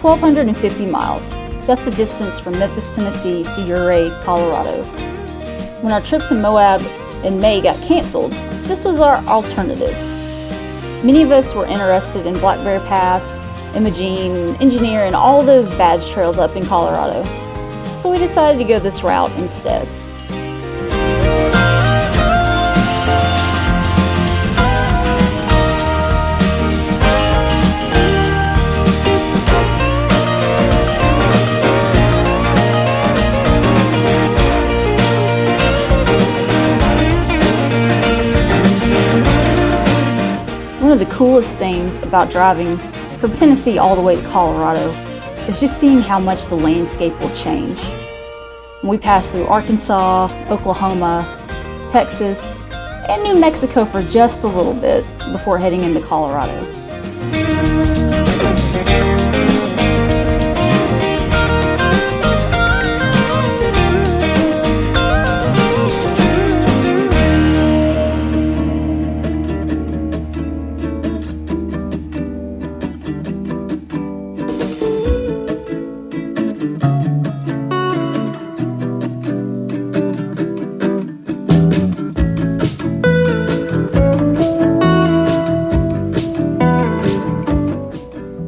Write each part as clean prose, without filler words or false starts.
1,250 miles. That's the distance from Memphis, Tennessee to Ouray, Colorado. When our trip to Moab in May got canceled, this was our alternative. Many of us were interested in Blackberry Pass, Imogene, Engineer, and all those badge trails up in Colorado. So we decided to go this route instead. One of the coolest things about driving from Tennessee all the way to Colorado is just seeing how much the landscape will change. We passed through Arkansas, Oklahoma, Texas, and New Mexico for just a little bit before heading into Colorado.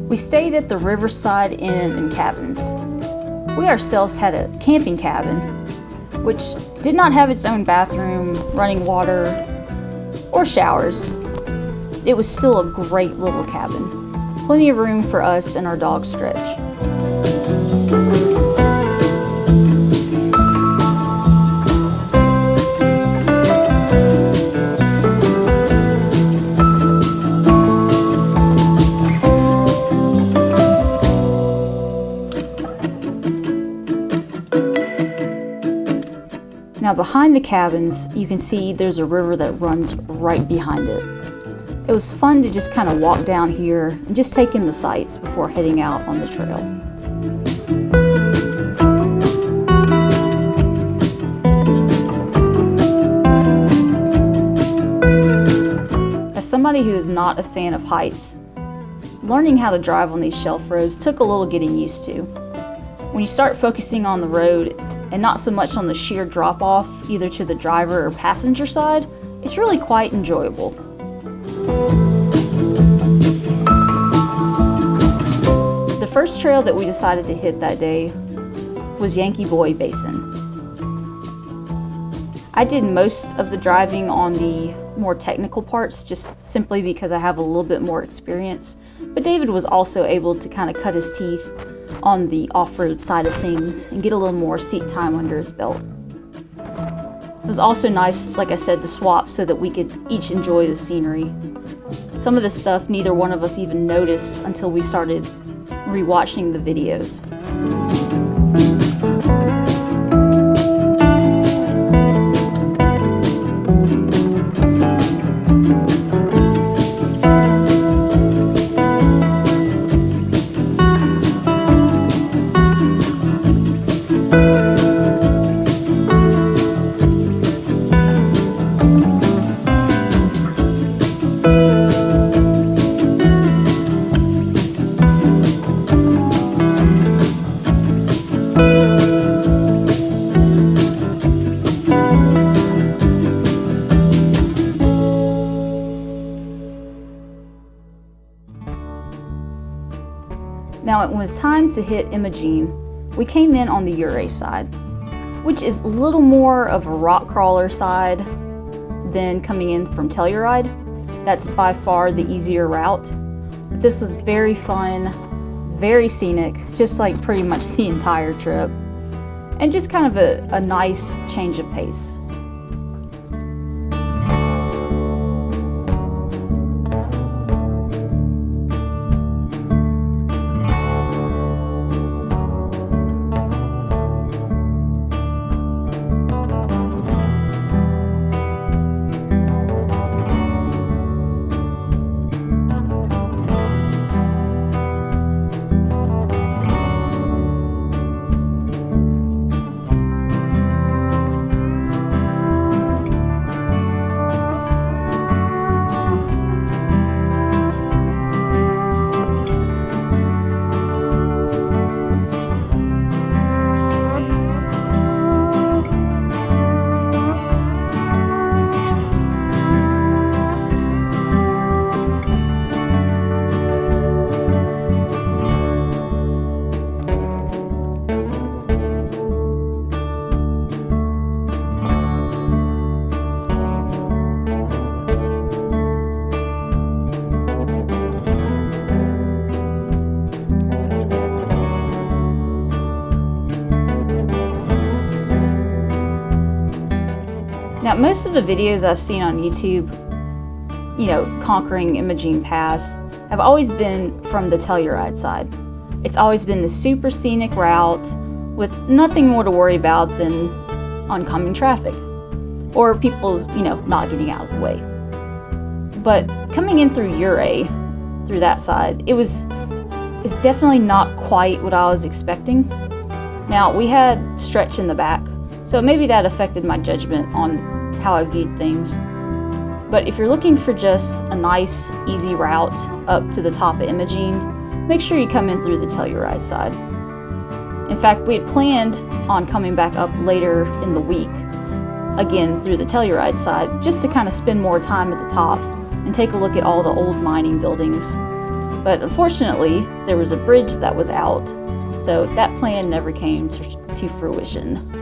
We stayed at the Riverside Inn and Cabins. We ourselves had a camping cabin, which did not have its own bathroom, running water, or showers. It was still a great little cabin. Plenty of room for us and our dog Stretch. Now behind the cabins, you can see there's a river that runs right behind it. It was fun to just kind of walk down here and just take in the sights before heading out on the trail. As somebody who is not a fan of heights, learning how to drive on these shelf roads took a little getting used to. When you start focusing on the road and not so much on the sheer drop-off, either to the driver or passenger side, it's really quite enjoyable. The first trail that we decided to hit that day was Yankee Basin. I did most of the driving on the more technical parts, just simply because I have a little bit more experience, but David was also able to kind of cut his teeth on the off-road side of things and get a little more seat time under his belt. It was also nice, like I said, to swap so that we could each enjoy the scenery. Some of the stuff neither one of us even noticed until we started rewatching the videos. Now it was time to hit Imogene. We came in on the Ouray side, which is a little more of a rock crawler side than coming in from Telluride. That's by far the easier route. But this was very fun, very scenic, just like pretty much the entire trip, and just kind of a nice change of pace. Now, most of the videos I've seen on YouTube, conquering Imogene Pass, have always been from the Telluride side. It's always been the super scenic route with nothing more to worry about than oncoming traffic or people, not getting out of the way. But coming in through Ouray, through that side, it's definitely not quite what I was expecting. Now, we had stretch in the back, so maybe that affected my judgment on how I viewed things. But if you're looking for just a nice, easy route up to the top of Imogene, make sure you come in through the Telluride side. In fact, we had planned on coming back up later in the week, again through the Telluride side, just to kind of spend more time at the top and take a look at all the old mining buildings. But unfortunately, there was a bridge that was out, so that plan never came to fruition.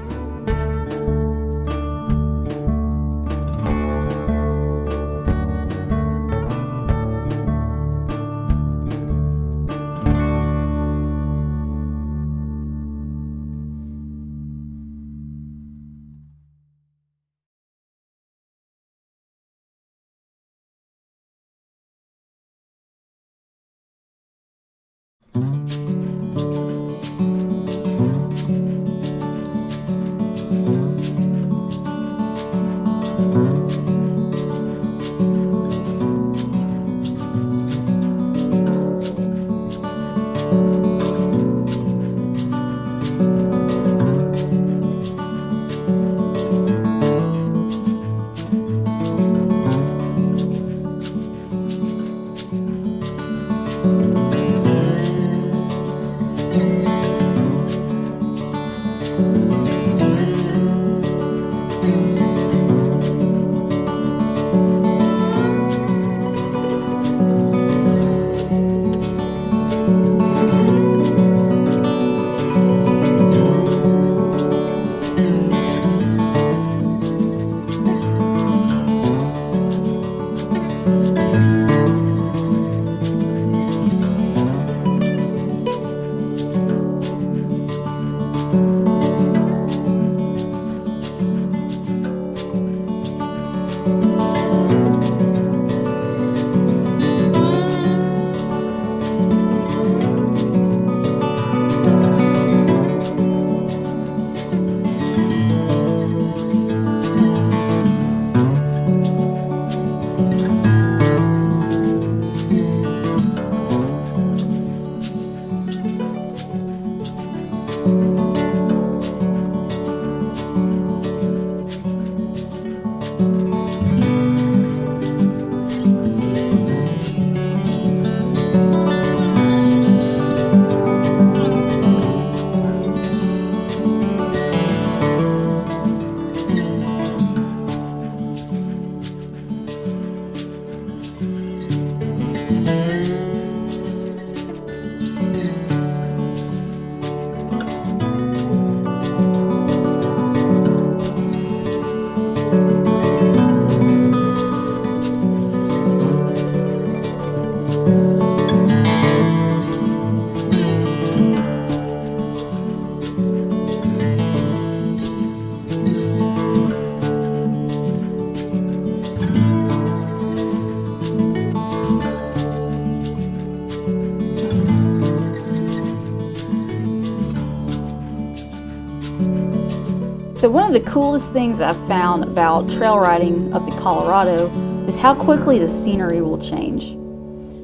So one of the coolest things I've found about trail riding up in Colorado is how quickly the scenery will change.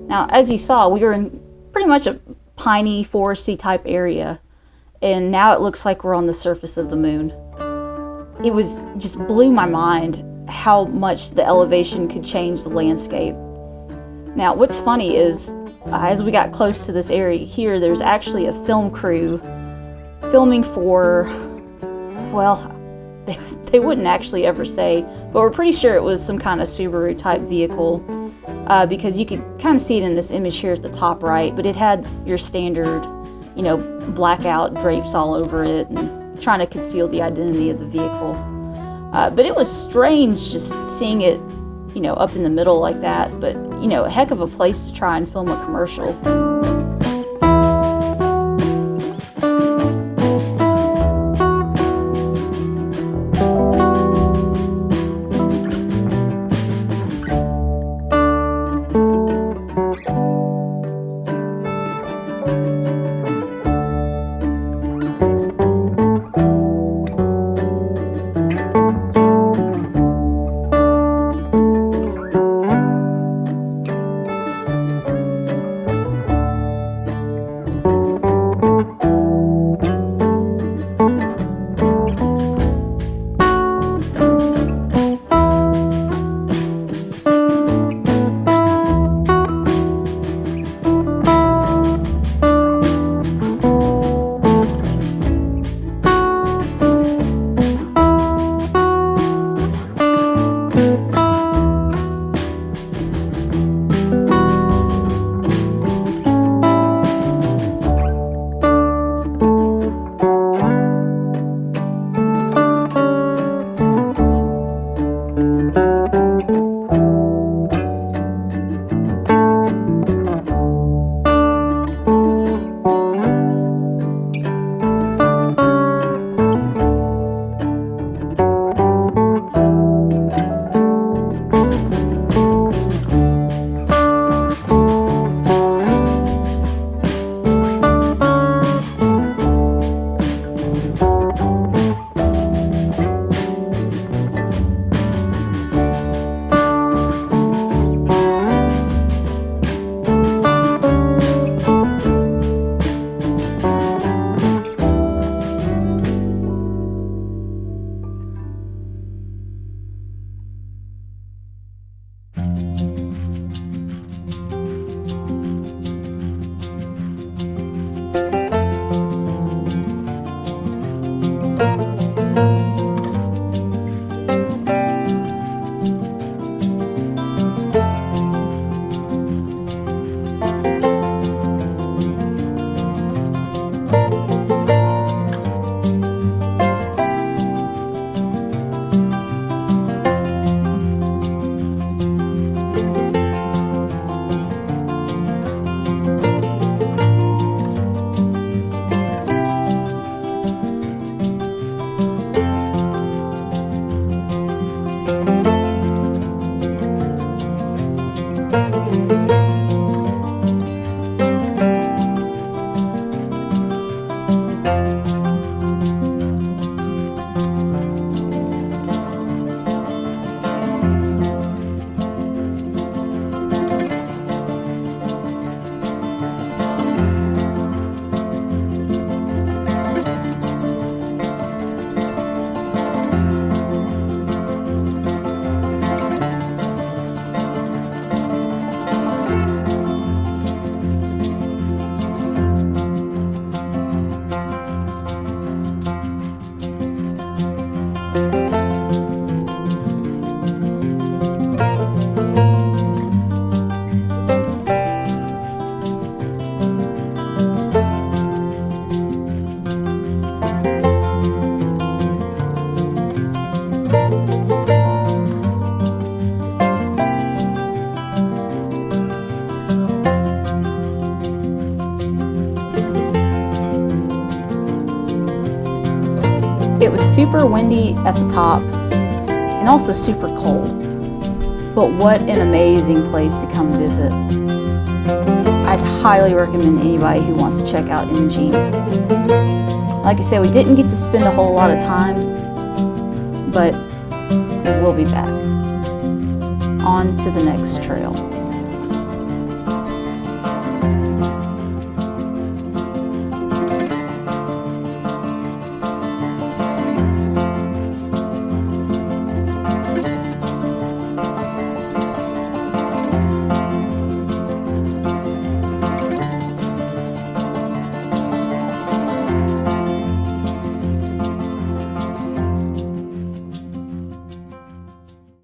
Now, as you saw, we were in pretty much a piney, foresty type area, and now it looks like we're on the surface of the moon. It just blew my mind how much the elevation could change the landscape. Now, what's funny is, as we got close to this area here, there's actually a film crew filming for, well, they wouldn't actually ever say, but we're pretty sure it was some kind of Subaru type vehicle, because you could kind of see it in this image here at the top right, but it had your standard, blackout drapes all over it and trying to conceal the identity of the vehicle. But it was strange just seeing it, up in the middle like that, but, a heck of a place to try and film a commercial. was super windy at the top and also super cold. But what an amazing place to come visit. I'd highly recommend anybody who wants to check out Imogene. Like I said, we didn't get to spend a whole lot of time, but we'll be back. On to the next trail.